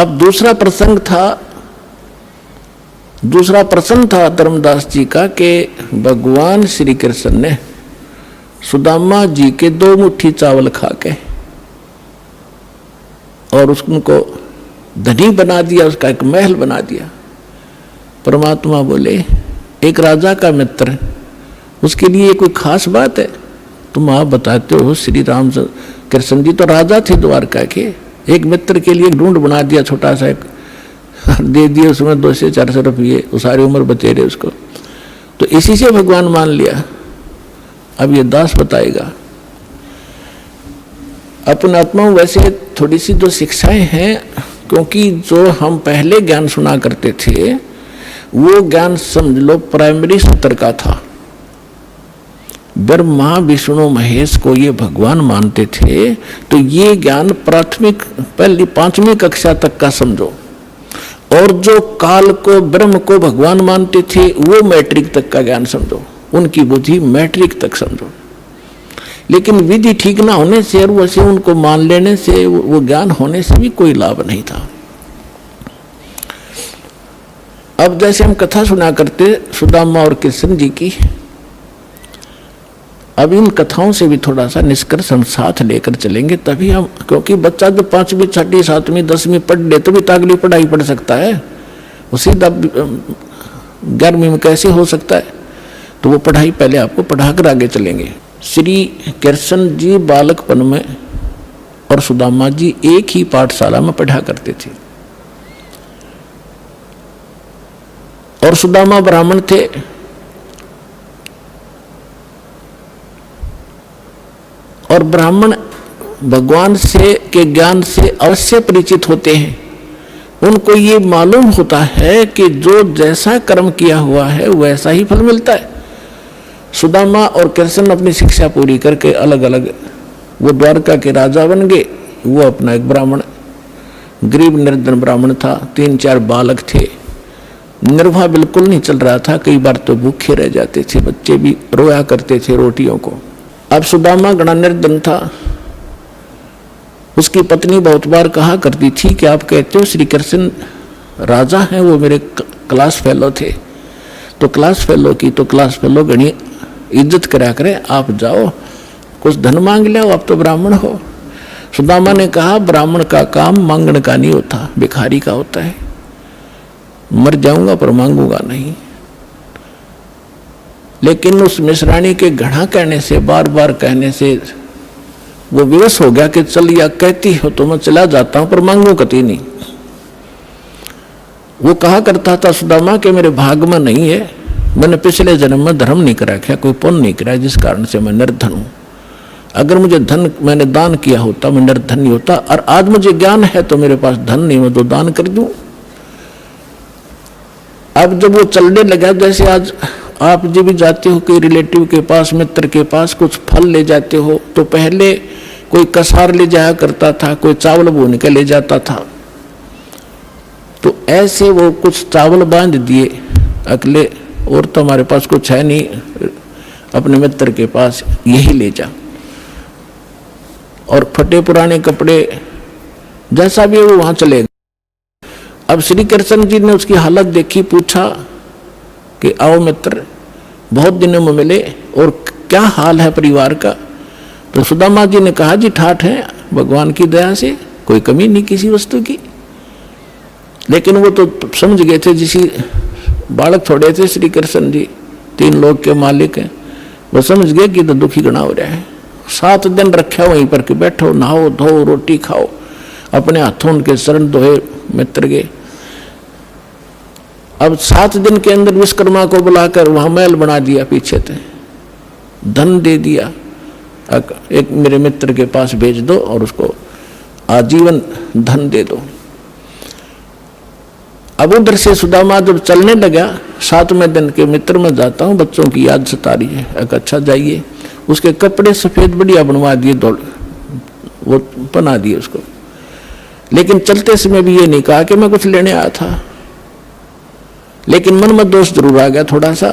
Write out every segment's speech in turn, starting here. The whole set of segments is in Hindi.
अब दूसरा प्रसंग था धर्मदास जी का कि भगवान श्री कृष्ण ने सुदामा जी के 2 मुट्ठी चावल खा के और उनको धनी बना दिया, उसका एक महल बना दिया। परमात्मा बोले एक राजा का मित्र, उसके लिए कोई खास बात है? तुम आप बताते हो श्री राम कृष्ण जी तो राजा थे द्वारका के, एक मित्र के लिए ढूंढ बना दिया छोटा सा, एक दे दिए उसमें 200-400 रुपये, वो सारी उम्र बतेरे उसको, तो इसी से भगवान मान लिया। अब ये दास बताएगा अपने आत्मा में वैसे थोड़ी सी जो शिक्षाएं हैं, क्योंकि जो हम पहले ज्ञान सुना करते थे वो ज्ञान समझ लो प्राइमरी स्तर का था। ब्रह्मा विष्णु महेश को ये भगवान मानते थे, तो ये ज्ञान प्राथमिक पहली 5वीं कक्षा तक का समझो, और जो काल को ब्रह्म को भगवान मानते थे वो मैट्रिक तक का ज्ञान समझो, उनकी बुद्धि मैट्रिक तक समझो। लेकिन विधि ठीक ना होने से और वैसे उनको मान लेने से, वो ज्ञान होने से भी कोई लाभ नहीं था। अब जैसे हम कथा सुना करते सुदामा और कृष्ण जी की, अब इन कथाओं से भी थोड़ा सा निष्कर्ष हम साथ लेकर चलेंगे, तभी हम, क्योंकि बच्चा जो 5वीं 6वीं 7वीं 10वीं पढ़ ले तो भी अगली पढ़ाई पढ़ सकता है, वो सीधा 11वीं में कैसे हो सकता है? तो वो पढ़ाई पहले आपको पढ़ाकर आगे चलेंगे। श्री कृष्ण जी बालकपन में और सुदामा जी एक ही पाठशाला में पढ़ा करते थे, और सुदामा ब्राह्मण थे, और ब्राह्मण भगवान से के ज्ञान से अवश्य परिचित होते हैं। उनको ये मालूम होता है कि जो जैसा कर्म किया हुआ है वैसा ही फल मिलता है। सुदामा और कृष्ण अपनी शिक्षा पूरी करके अलग अलग वो द्वारका के राजा बन गए। वो अपना एक ब्राह्मण, गरीब निर्धन ब्राह्मण था, 3-4 बालक थे, निर्वाह बिल्कुल नहीं चल रहा था, कई बार तो भूखे रह जाते थे, बच्चे भी रोया करते थे रोटियों को। अब सुदामा गणा निर्धन था, उसकी पत्नी बहुत बार कहा करती थी कि आप कहते हो श्री कृष्ण राजा हैं, वो मेरे क्लास फेलो थे, तो क्लास फेलो की तो क्लास फेलो गणी इज्जत करा करे, आप जाओ कुछ धन मांग ले, आप तो ब्राह्मण हो। सुदामा ने कहा ब्राह्मण का काम मांगने का नहीं होता, भिखारी का होता है, मर जाऊंगा पर मांगूंगा नहीं। लेकिन उस मिश्राणी के घड़ा कहने से, बार बार कहने से वो विवश हो गया कि चल या कहती हो तो मैं चला जाता हूं पर मांगू कति नहीं। वो कहा करता था सुदामा कि मेरे भाग में नहीं है, मैंने पिछले जन्म में धर्म नहीं करा, क्या कोई पुण्य नहीं करा, जिस कारण से मैं निर्धन हूं। अगर मुझे धन मैंने दान किया होता मैं निर्धन नहीं होता, और आज मुझे ज्ञान है तो मेरे पास धन नहीं, मैं तो दान कर दूं। अब जब वो चलने लगा, जैसे आज आप जब भी जाते हो कोई रिलेटिव के पास, मित्र के पास कुछ फल ले जाते हो, तो पहले कोई कसार ले जाया करता था, कोई चावल भून के ले जाता था, तो ऐसे वो कुछ चावल बांध दिए अकेले, और तो हमारे पास कुछ है नहीं, अपने मित्र के पास यही ले जा, और फटे पुराने कपड़े जैसा भी वो वहां चले गए। अब श्री कृष्ण जी ने उसकी हालत देखी, पूछा कि आओ मित्र, बहुत दिनों में मिले और क्या हाल है परिवार का? तो सुदामा जी ने कहा जी ठाठ है, भगवान की दया से कोई कमी नहीं किसी वस्तु की। लेकिन वो तो समझ गए थे, जिसी बालक थोड़े थे श्री कृष्ण जी, 3 लोग के मालिक हैं, वो समझ गए कि तो दुखी गणा हो रहा है। 7 दिन रखा वहीं पर कि बैठो, नहाओ धो, रोटी खाओ, अपने हाथों उनके शरण धोए मित्र गए। अब 7 दिन के अंदर विश्वकर्मा को बुलाकर वहां महल बना दिया, पीछे थे, धन दे दिया, एक मेरे मित्र के पास भेज दो और उसको आजीवन धन दे दो। अब उधर से सुदामा जब चलने लगा, 7वें दिन के मित्र में जाता हूँ, बच्चों की याद सता रही है, अच्छा जाइए। उसके कपड़े सफेद बढ़िया बनवा दिए, दौड़ वो बना दिए उसको, लेकिन चलते समय भी ये नहीं कहा कि मैं कुछ लेने आया था। लेकिन मन में दोष जरूर आ गया थोड़ा सा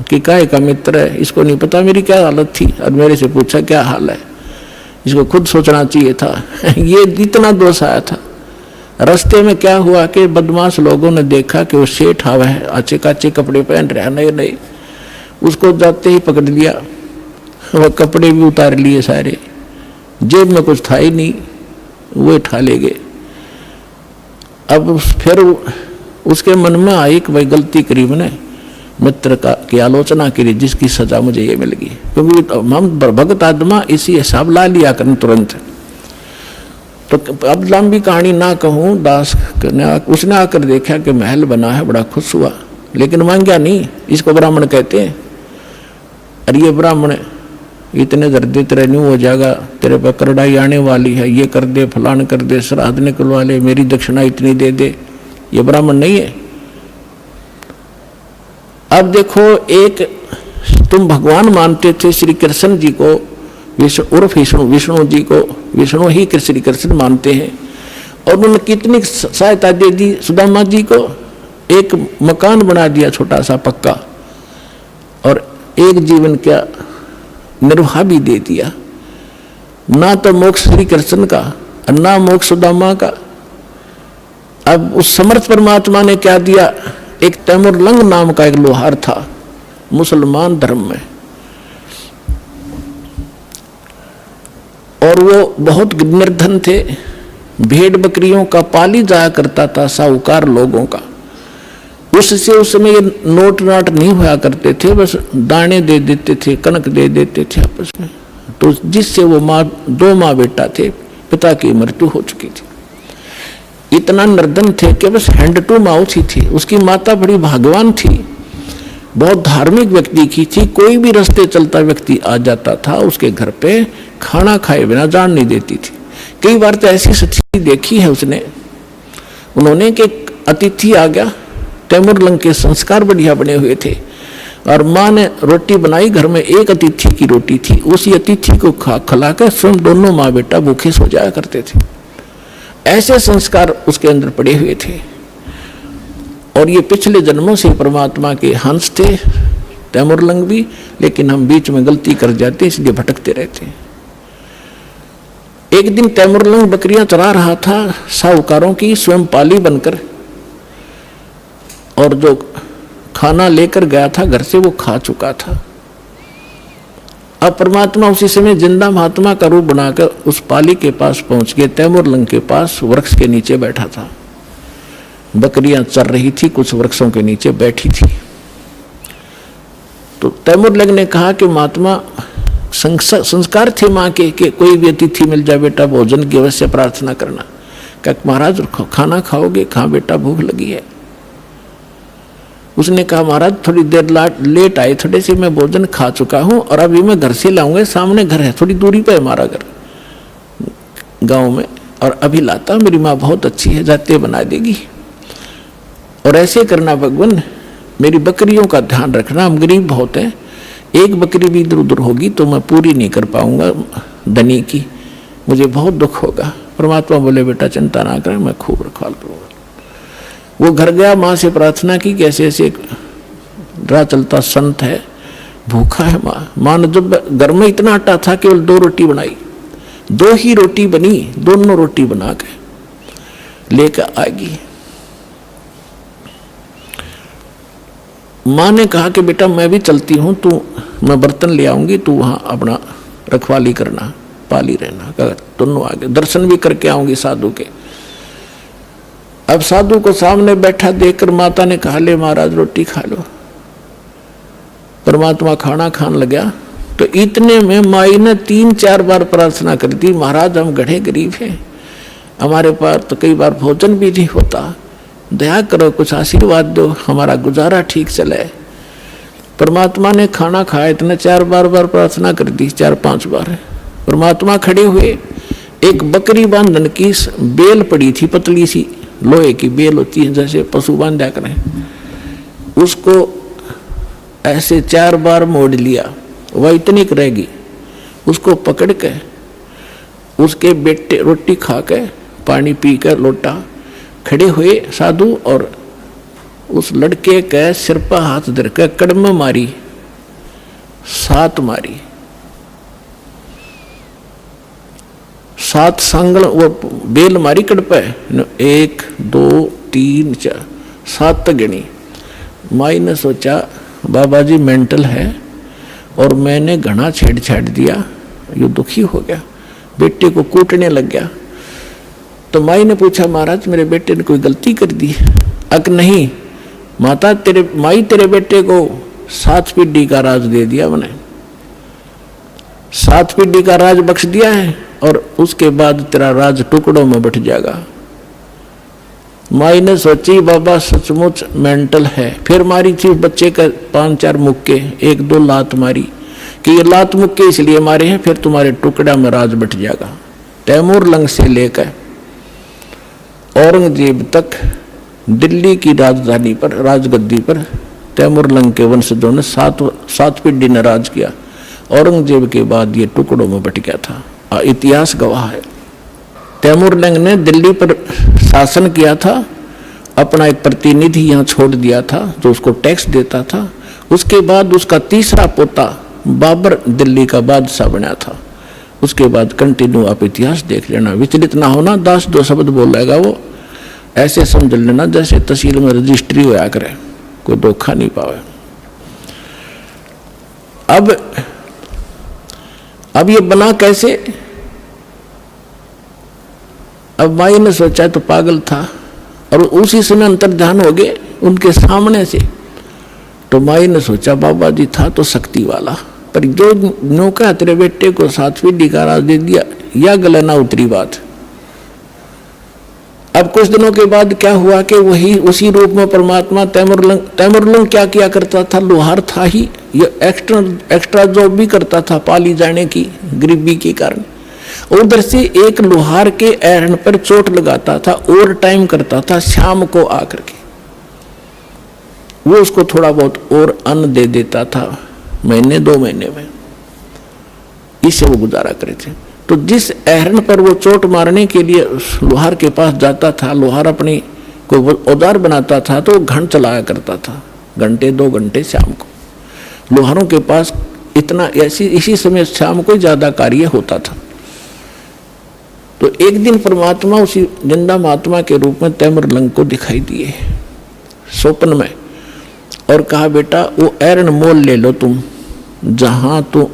कि काहे का मित्र है, इसको नहीं पता मेरी क्या हालत थी, और मेरे से पूछा क्या हाल है, इसको खुद सोचना चाहिए था। ये इतना दोष आया था। रास्ते में क्या हुआ कि बदमाश लोगों ने देखा कि वो सेठ आवा है, अच्छे काचे कपड़े पहन रहा नए नए, उसको जाते ही पकड़ लिया। वह कपड़े भी उतार लिए सारे, जेब में कुछ था ही नहीं, वो उठा ले गए। अब फिर उसके मन में आई कि भाई गलती करी मैंने, मित्र का की आलोचना करी, जिसकी सजा मुझे ये मिल गई। क्योंकि हम भगत आत्मा इसी हिसाब ला लिया करें तुरंत। तो अब लंबी कहानी ना कहूँ, दास उसने आकर देखा कि महल बना है, बड़ा खुश हुआ, लेकिन मांगा नहीं। इसको ब्राह्मण कहते हैं। अरे ये ब्राह्मण इतने दर्दे तेरे न्यू हो जाएगा, तेरे पर करड़ाई आने वाली है, ये कर दे, फलान कर दे, श्राद्ध निकलवा ले, मेरी दक्षिणा इतनी दे दे, ये ब्राह्मण नहीं है। अब देखो, एक तुम भगवान मानते थे श्री कृष्ण जी को, उर्फ विष्णु जी को, विष्णु ही श्री कृष्ण मानते हैं, और उन्होंने कितनी सहायता दे दी सुदामा जी को। एक मकान बना दिया छोटा सा पक्का, और एक जीवन का निर्वाह भी दे दिया। ना तो मोक्ष श्री कृष्ण का और ना मोक्ष सुदामा का। अब उस समर्थ परमात्मा ने क्या दिया, एक तैमुरलंग नाम का एक लोहार था मुसलमान धर्म में, और वो बहुत निर्धन थे, भेड़ बकरियों का पाली जाया करता था, साहूकार लोगों का। उससे उस समय ये नोट नाट नहीं हुआ करते थे, बस दाने दे देते थे, कनक दे देते थे आपस में। तो जिससे वो दो माँ बेटा थे, पिता की मृत्यु हो चुकी थी। इतना निर्धन थे कि बस हैंड टू माउथ ही थी। उसकी माता बड़ी भाग्यवान थी, बहुत धार्मिक व्यक्ति की थी। कोई भी रास्ते चलता व्यक्ति आ जाता था उसके घर पे, खाना खाए बिना जान नहीं देती थी। कई बार तो ऐसी स्थिति देखी है उसने, उन्होंने कि अतिथि आ गया, तैमुरलंग के संस्कार बढ़िया बने हुए थे, और माँ ने रोटी बनाई, घर में एक अतिथि की रोटी थी, उसी अतिथि को खिलाकर स्वयं दोनों माँ बेटा भूखे सो जाया करते थे। ऐसे संस्कार उसके अंदर पड़े हुए थे। और ये पिछले जन्मों से परमात्मा के हंस थे तैमुरलंग भी, लेकिन हम बीच में गलती कर जाते इसलिए भटकते रहते हैं। एक दिन तैमुरलंग बकरियां चरा रहा था साहूकारों की स्वयं पाली बनकर, और जो खाना लेकर गया था घर से वो खा चुका था। अब परमात्मा उसी समय जिंदा महात्मा का रूप बनाकर उस पाली के पास पहुंच गए। तैमुरलंग के पास वृक्ष के नीचे बैठा था, बकरियां चर रही थी, कुछ वृक्षों के नीचे बैठी थी। तो तैमुरलंग ने कहा कि महात्मा संस्कार थे माँ के कि कोई भी अतिथि मिल जाए बेटा भोजन की अवश्य प्रार्थना करना। क्या महाराज खाना खाओगे? कहाँ बेटा भूख लगी है। उसने कहा महाराज थोड़ी देर लेट आए, थोड़े से मैं भोजन खा चुका हूं और अभी मैं घर से लाऊंगा, सामने घर है, थोड़ी दूरी पे हमारा घर गांव में, और अभी लाता। मेरी माँ बहुत अच्छी है, जाते बना देगी। और ऐसे करना भगवान, मेरी बकरियों का ध्यान रखना, हम गरीब बहुत हैं, एक बकरी भी इधर उधर होगी तो मैं पूरी नहीं कर पाऊंगा धनी की, मुझे बहुत दुख होगा। परमात्मा बोले बेटा चिंता ना करें, मैं खूब रखवाल करूंगा। वो घर गया, माँ से प्रार्थना की कि ऐसे ऐसे राह चलता संत है, भूखा है। माँ ने जब घर में इतना आटा था केवल 2 रोटी बनाई, 2 ही रोटी बनी, दोनों रोटी बना के लेकर आएगी। माँ ने कहा कि बेटा मैं भी चलती हूँ, तू मैं बर्तन ले आऊंगी, तू वहाँ अपना रखवाली करना, पाली रहना। दोनों आगे दर्शन भी करके आऊंगी साधु के। अब साधु को सामने बैठा देखकर माता ने कहा ले महाराज रोटी खा लो। परमात्मा खाना खान लगा तो इतने में माई ने 3-4 बार प्रार्थना कर दी, महाराज हम गढ़े गरीब हैं, हमारे पास तो कई बार भोजन भी नहीं होता, दया करो, कुछ आशीर्वाद दो, हमारा गुजारा ठीक चले। परमात्मा ने खाना खाया, इतने 4 बार प्रार्थना कर दी, 4-5 बार। परमात्मा खड़े हुए, एक बकरी बांधन की बेल पड़ी थी, पतली सी लोहे की बेल होती है जैसे पशु बांधा करें, उसको ऐसे 4 बार मोड़ लिया, वह इतनी रहेगी, उसको पकड़ के उसके बेटे रोटी खा के पानी पी कर लोटा खड़े हुए साधु, और उस लड़के के सिर पर हाथ धर के कड़म मारी, 7 मारी। 7 सांगल वो बेल मारी कड़ पे 1 2 3 4 7 तक गिनी। माई ने सोचा बाबा जी मेंटल है और मैंने घना छेड़ दिया, ये दुखी हो गया, बेटे को कूटने लग गया। तो माई ने पूछा महाराज मेरे बेटे ने कोई गलती कर दी? अक नहीं माता, तेरे बेटे को 7 पीढ़ी का राज दे दिया मैंने, 7 पीढ़ी का राज बख्श दिया है और उसके बाद तेरा राज टुकड़ों में बट जाएगा। माई ने सोची बाबा सचमुच मेंटल है। फिर मारी थी बच्चे का 5-4 मुक्के, 1-2 लात मारी कि ये लात मुक्के इसलिए मारे हैं, फिर तुम्हारे टुकड़ा में राज बट जाएगा। तैमूर लंग से लेकर औरंगजेब तक दिल्ली की राजधानी पर, राजगद्दी पर तैमूर लंग के वंशजों ने 7 पीढ़ी ने राज किया। औरंगजेब के बाद ये टुकड़ों में बट गया था, इतिहास गवाह है। तैमूर लंग ने दिल्ली पर शासन किया था, अपना एक प्रतिनिधि यहाँ छोड़ दिया था जो उसको टैक्स देता था। उसके बाद उसका तीसरा पोता बाबर दिल्ली का बादशाह बना था। उसके बाद कंटिन्यू आप इतिहास देख लेना, विचलित ना होना। 10-2 शब्द बोलेगा वो, ऐसे समझ लेना जैसे तहसील में रजिस्ट्री होया करे, कोई धोखा नहीं पावे। अब ये बना कैसे? अब माई ने सोचा तो पागल था और उसी समय अंतर्ध्यान हो गए उनके सामने से। तो माई ने सोचा बाबा जी था तो शक्ति वाला, पर जो नौका तेरे बेटे को 7 पीढ़ी का राज दे दिया, या गले ना उतरी बात। अब कुछ दिनों के बाद क्या हुआ कि वही उसी रूप में परमात्मा तैमूरलंग क्या किया करता था? लोहार था ही, ये एक्स्ट्रा जॉब भी करता था पाली जाने की गरीबी के कारण। उधर से एक लोहार के एरन पर चोट लगाता था, ओवर टाइम करता था शाम को आकर के, वो उसको थोड़ा बहुत और अन्न दे देता था महीने 2 महीने में, इससे वो गुजारा करे थे। तो जिस एरन पर वो चोट मारने के लिए लोहार के पास जाता था, लोहार अपनी कोई औजार बनाता था तो घंट चलाया करता था, घंटे 2 घंटे शाम को। लोहारों के पास इतना इसी समय शाम को ज्यादा कार्य होता था। तो एक दिन परमात्मा उसी जिंदा महात्मा के रूप में तैमूरलंग को दिखाई दिए स्वप्न में और कहा बेटा वो एरन मोल ले लो, तुम जहां तू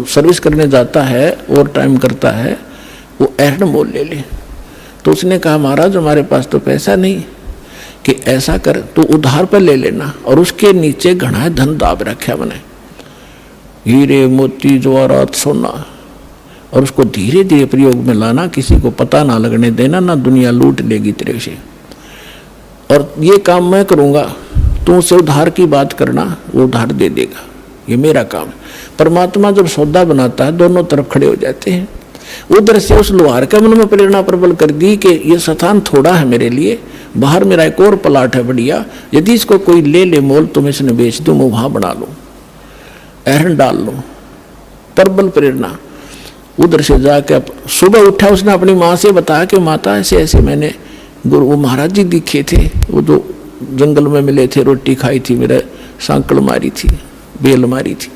सर्विस करने जाता है और टाइम करता है, वो एरन मोल ले ले। तो उसने कहा महाराज हमारे पास तो पैसा नहीं, कि ऐसा कर तू उधार पर ले लेना और उसके नीचे घना धन दाब रखा मैंने, हीरे मोती जवाहरात सोना, और उसको धीरे धीरे प्रयोग में लाना, किसी को पता ना लगने देना, ना दुनिया लूट लेगी तेरे से। और ये काम मैं करूँगा, तू उसे उधार की बात करना, वो उधार दे देगा, ये मेरा काम है। परमात्मा जब सौदा बनाता है दोनों तरफ खड़े हो जाते हैं। उधर से उस लोहार के मन में प्रेरणा प्रबल कर दी कि ये स्थान थोड़ा है मेरे लिए, बाहर मेरा एक और प्लाट है बढ़िया, यदि इसको कोई ले ले मोल तो मैं इसने बेच दूँ, मैं वहाँ बना लूँ, एरन डाल लूँ। प्रबल प्रेरणा। उधर से जाके अब सुबह उठा, उसने अपनी माँ से बताया कि माता ऐसे ऐसे मैंने गुरु वो महाराज जी दिखे थे, वो जो जंगल में मिले थे, रोटी खाई थी, मेरे सांकल मारी थी, बेल मारी थी।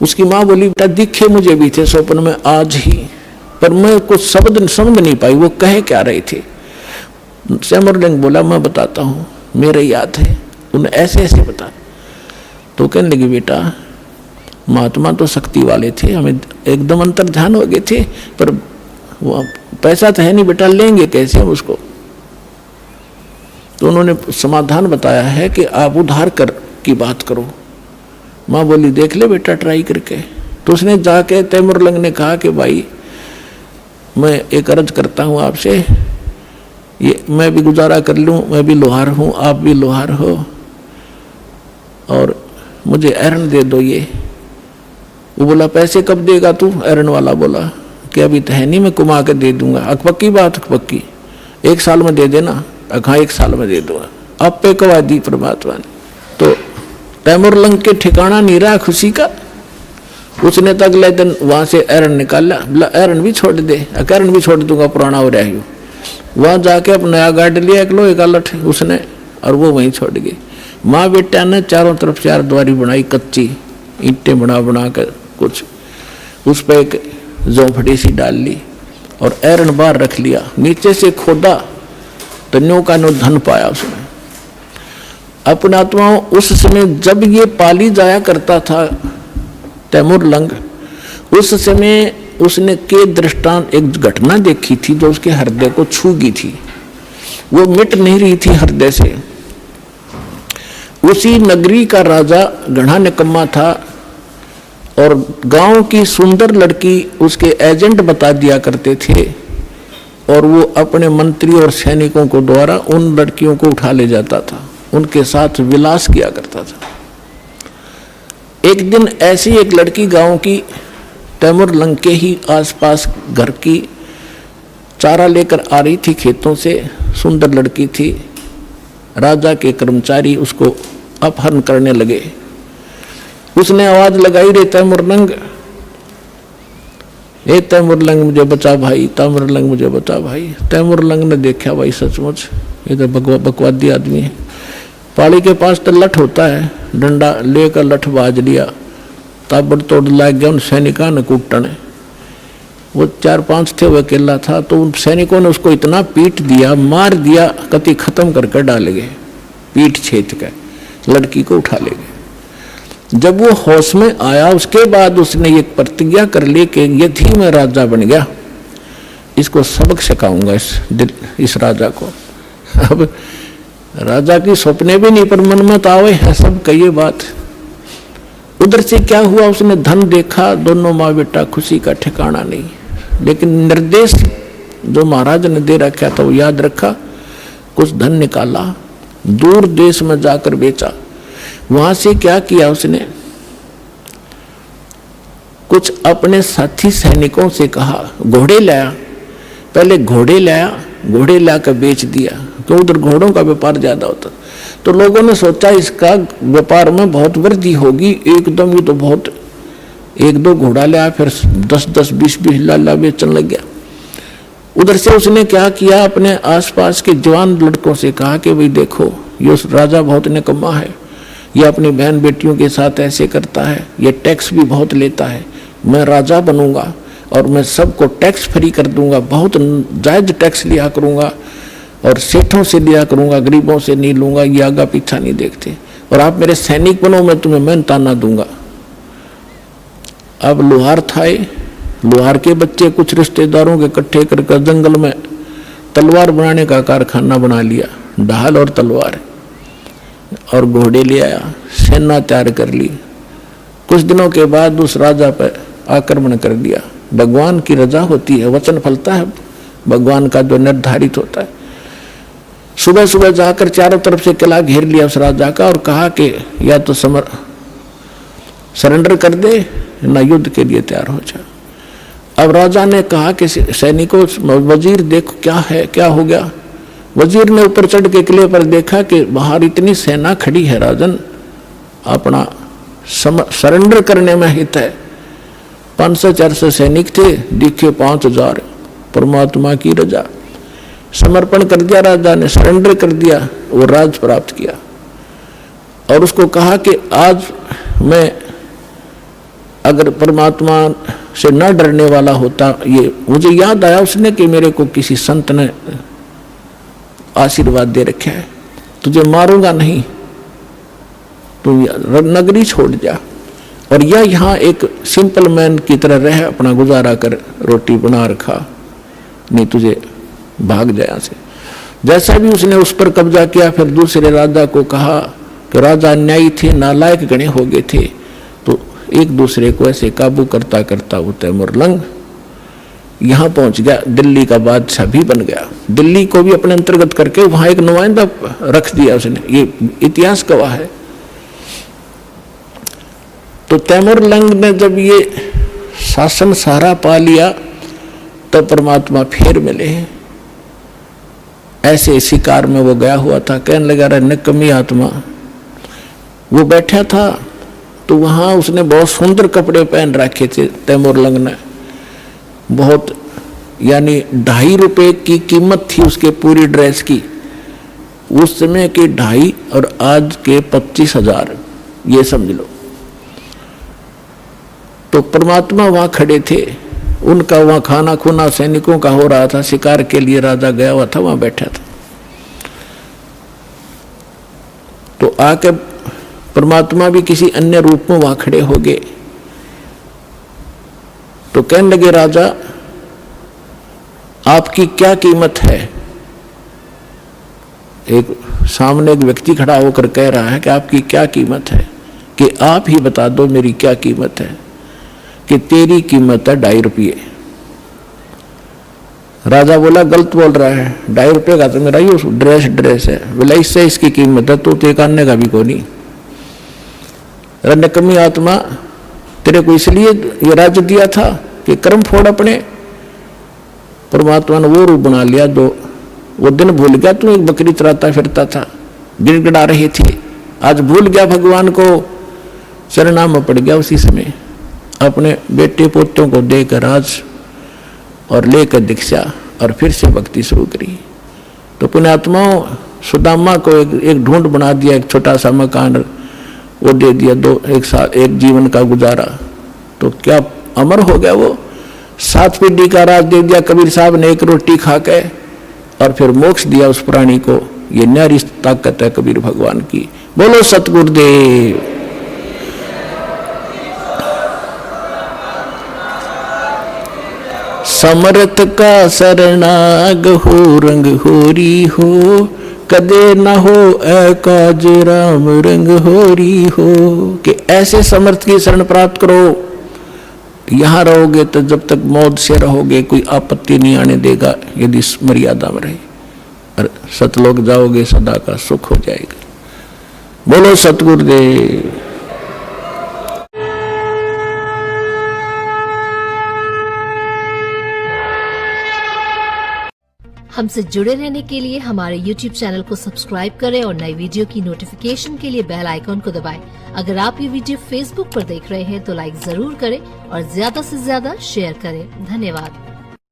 उसकी माँ बोली बेटा दिखे मुझे भी थे स्वप्न में आज ही, पर मैं कुछ शब्द समझ नहीं पाई वो कहे क्या रहे थे। तैमूरलंग बोला मैं बताता हूँ, मेरे याद है, उन्हें ऐसे ऐसे बता। तो कहने लगी बेटा महात्मा तो शक्ति वाले थे, हमें एकदम अंतर्ध्यान हो गए थे, पर वो पैसा तो है नहीं बेटा, लेंगे कैसे हम उसको। तो उन्होंने समाधान बताया है कि आप उधार कर की बात करो। माँ बोली देख ले बेटा ट्राई करके। तो उसने जाके तैमूरलंग ने कहा कि भाई मैं एक अर्ज करता हूँ आपसे, ये मैं भी गुजारा कर लूँ, मैं भी लोहार हूँ, आप भी लोहार हो, और मुझे एरन दे दो ये। वो बोला पैसे कब देगा तू? एरन वाला बोला कि अभी तो है नहीं, मैं कुमा के दे दूंगा। पक्की बात? पक्की, 1 साल में दे देना। हाँ 1 साल में दे दूंगा। अब पे कवा दी परमात्मा ने। तो तैमूरलंग के ठिकाना नहीं रहा खुशी का। उसने तो अगले दिन वहां से एरन निकाला, बोला एरन भी छोड़ दे। एरन भी छोड़ दूंगा, पुराना हो रहा है। वहां जाके अब नया गाड़ लिया एक लोहे का लठ उसने, और वो वहीं छोड़ गई। माँ बेटा ने चारों तरफ 4 द्वारी बनाई, कच्ची ईंटें बना बना कर कुछ, उस पर एक झोंपड़ी सी डाल ली और ऐरण बार रख लिया। नीचे से खोदा तो न्यो का नो धन पाया उसने। अपने आत्माओं, उस समय जब ये पाली जाया करता था तैमूर लंग, उस समय उसने के दृष्टांत एक घटना देखी थी जो उसके हृदय को छू गई थी, वो मिट नहीं रही थी हृदय से। उसी नगरी का राजा घना निकम्मा था और गांव की सुंदर लड़की उसके एजेंट बता दिया करते थे और वो अपने मंत्री और सैनिकों को द्वारा उन लड़कियों को उठा ले जाता था, उनके साथ विलास किया करता था। एक दिन ऐसी एक लड़की गांव की तैमूर लंग के ही आसपास घर की चारा लेकर आ रही थी खेतों से। सुंदर लड़की थी। राजा के कर्मचारी उसको अपहरण करने लगे। उसने आवाज लगाई, रे तैमूर लंग, ए तैमूर लंग मुझे बचा भाई, तैमूर लंग मुझे बचा भाई। तैमूर लंग ने देखा भाई सचमुच ये तो बकवादी आदमी है। पाड़ी के पास तो लठ होता है, डंडा लेकर लठ बाज लिया, ताबड़तोड़ लाग गया उन सैनिकों ने कूटने। वो 4-5 थे, वो अकेला था, तो उन सैनिकों ने उसको इतना पीट दिया, मार दिया, कति खत्म करके डाल गए, पीठ छेद कर लड़की को उठा ले गए। जब वो होश में आया उसके बाद उसने ये प्रतिज्ञा कर ली कि यदि मैं राजा बन गया इसको सबक सिखाऊंगा इस राजा को। अब राजा की सपने भी नहीं पर मन में तो आवे है सब कही बात। उधर से क्या हुआ, उसने धन देखा, दोनों माँ बेटा खुशी का ठिकाना नहीं। लेकिन निर्देश जो महाराज ने दे रखा था वो याद रखा, कुछ धन निकाला, दूर देश में जाकर बेचा। वहां से क्या किया उसने, कुछ अपने साथी सैनिकों से कहा घोड़े लाया, पहले घोड़े लाया, घोड़े लाकर बेच दिया क्यों उधर घोड़ों का व्यापार ज्यादा होता। तो लोगों ने सोचा इसका व्यापार में बहुत वृद्धि होगी, एकदम ये तो बहुत 1-2 घोड़ा लिया, फिर 10-10 20-20 लाला बेचने लग गया। उधर से उसने क्या किया, अपने आसपास के जवान लड़कों से कहा कि भाई देखो ये राजा बहुत निकम्मा है, ये अपनी बहन बेटियों के साथ ऐसे करता है, ये टैक्स भी बहुत लेता है, मैं राजा बनूंगा और मैं सबको टैक्स फ्री कर दूंगा, बहुत जायज टैक्स लिया करूंगा और सेठों से लिया करूंगा, गरीबों से नहीं लूंगा, ये आगा पीछा नहीं देखते, और आप मेरे सैनिक बनो, मैं तुम्हें मेहनताना दूंगा। अब लोहार था, लोहार के बच्चे कुछ रिश्तेदारों के इकट्ठे करके जंगल में तलवार बनाने का कारखाना बना लिया, ढाल और तलवार और घोड़े ले आया, सेना तैयार कर ली। कुछ दिनों के बाद उस राजा पर आक्रमण कर दिया। भगवान की रजा होती है, वचन फलता है भगवान का जो निर्धारित होता है। सुबह सुबह जाकर चारों तरफ से किला घेर लिया उस राजा का और कहा कि या तो सरेंडर कर दे ना युद्ध के लिए तैयार हो जा। अब राजा ने कहा कि सैनिकों, वजीर देखो क्या है, क्या हो गया। वजीर ने ऊपर चढ़ के किले पर देखा कि बाहर इतनी सेना खड़ी है राजन, अपना सरेंडर करने में हित है। 500-400 सैनिक थे, दिखे 5000। परमात्मा की रजा, समर्पण कर दिया राजा ने, सरेंडर कर दिया, वो राज प्राप्त किया। और उसको कहा कि आज मैं अगर परमात्मा से न डरने वाला होता, ये मुझे याद आया उसने कि मेरे को किसी संत ने आशीर्वाद दे रखा है, तुझे मारूंगा नहीं, तू नगरी छोड़ जा और यह यहाँ एक सिंपल मैन की तरह रह, अपना गुजारा कर, रोटी बना रखा, नहीं तुझे भाग जाए से। जैसा भी उसने उस पर कब्जा किया, फिर दूसरे राजा को कहा कि राजा अन्यायी थे, नालायक गणे हो गए थे, तो एक दूसरे को ऐसे काबू करता करता वो तैमूर लंग यहाँ पहुंच गया, दिल्ली का बादशाह भी बन गया। दिल्ली को भी अपने अंतर्गत करके वहां एक नुमाइंदा रख दिया उसने, ये इतिहास गवाह है। तो तैमूर लंग ने जब ये शासन सारा पा लिया तो परमात्मा फिर मिले हैं। ऐसे शिकार में वो गया हुआ था, कहने लगा रहा निकम्मी आत्मा। वो बैठा था तो वहां उसने बहुत सुंदर कपड़े पहन रखे थे तैमूर लंग ने, बहुत, यानी 2.5 रुपए की कीमत थी उसके पूरी ड्रेस की, उस समय के 2.5 और आज के 25,000, ये समझ लो। तो परमात्मा वहां खड़े थे उनका वहां खाना खुना सैनिकों का हो रहा था, शिकार के लिए राजा गया हुआ था, वहां बैठा था। तो आके परमात्मा भी किसी अन्य रूप में वहां खड़े हो गए। तो कहने लगे, राजा आपकी क्या कीमत है? एक सामने एक व्यक्ति खड़ा होकर कह रहा है कि आपकी क्या कीमत है, कि आप ही बता दो मेरी क्या कीमत है। कि तेरी कीमत है 2.5 रुपये। राजा बोला, गलत बोल रहा है, 2.5 रुपये का तो मेरा ये ड्रेस है, बोला इससे इसकी कीमत है, तो एक आने का भी को नहीं। नकमी आत्मा, तेरे को इसलिए ये राज्य दिया था कि कर्म फोड़ अपने। परमात्मा ने वो रूप बना लिया, दो वो दिन भूल गया तू एक बकरी चराता फिरता था, गिड़गिड़ा रही थी, आज भूल गया भगवान को, चरणा में पड़ गया। उसी समय अपने बेटे पोतों को देकर आज और लेकर दीक्षा और फिर से भक्ति शुरू करी। तो पुण्यात्माओं, सुदामा को एक ढूंढ बना दिया, एक छोटा सा मकान वो दे दिया, एक जीवन का गुजारा, तो क्या अमर हो गया वो। 7 पीढ़ी का राज दे दिया कबीर साहब ने, एक रोटी खा के, और फिर मोक्ष दिया उस प्राणी को। ये न्यारी ताकत है कबीर भगवान की। बोलो सतगुरुदेव। समर्थ का शरणाग हो, रंग होरी हो, कदे न हो एकाज राम रंग होरी हो। कि ऐसे समर्थ की शरण प्राप्त करो, यहां रहोगे तो जब तक मौत से रहोगे कोई आपत्ति नहीं आने देगा, यदि मर्यादा में रहे। और सतलोक जाओगे सदा का सुख हो जाएगा। बोलो सतगुरुदेव। हमसे जुड़े रहने के लिए हमारे YouTube चैनल को सब्सक्राइब करें और नई वीडियो की नोटिफिकेशन के लिए बेल आइकॉन को दबाएं। अगर आप ये वीडियो Facebook पर देख रहे हैं तो लाइक जरूर करें और ज्यादा से ज्यादा शेयर करें। धन्यवाद।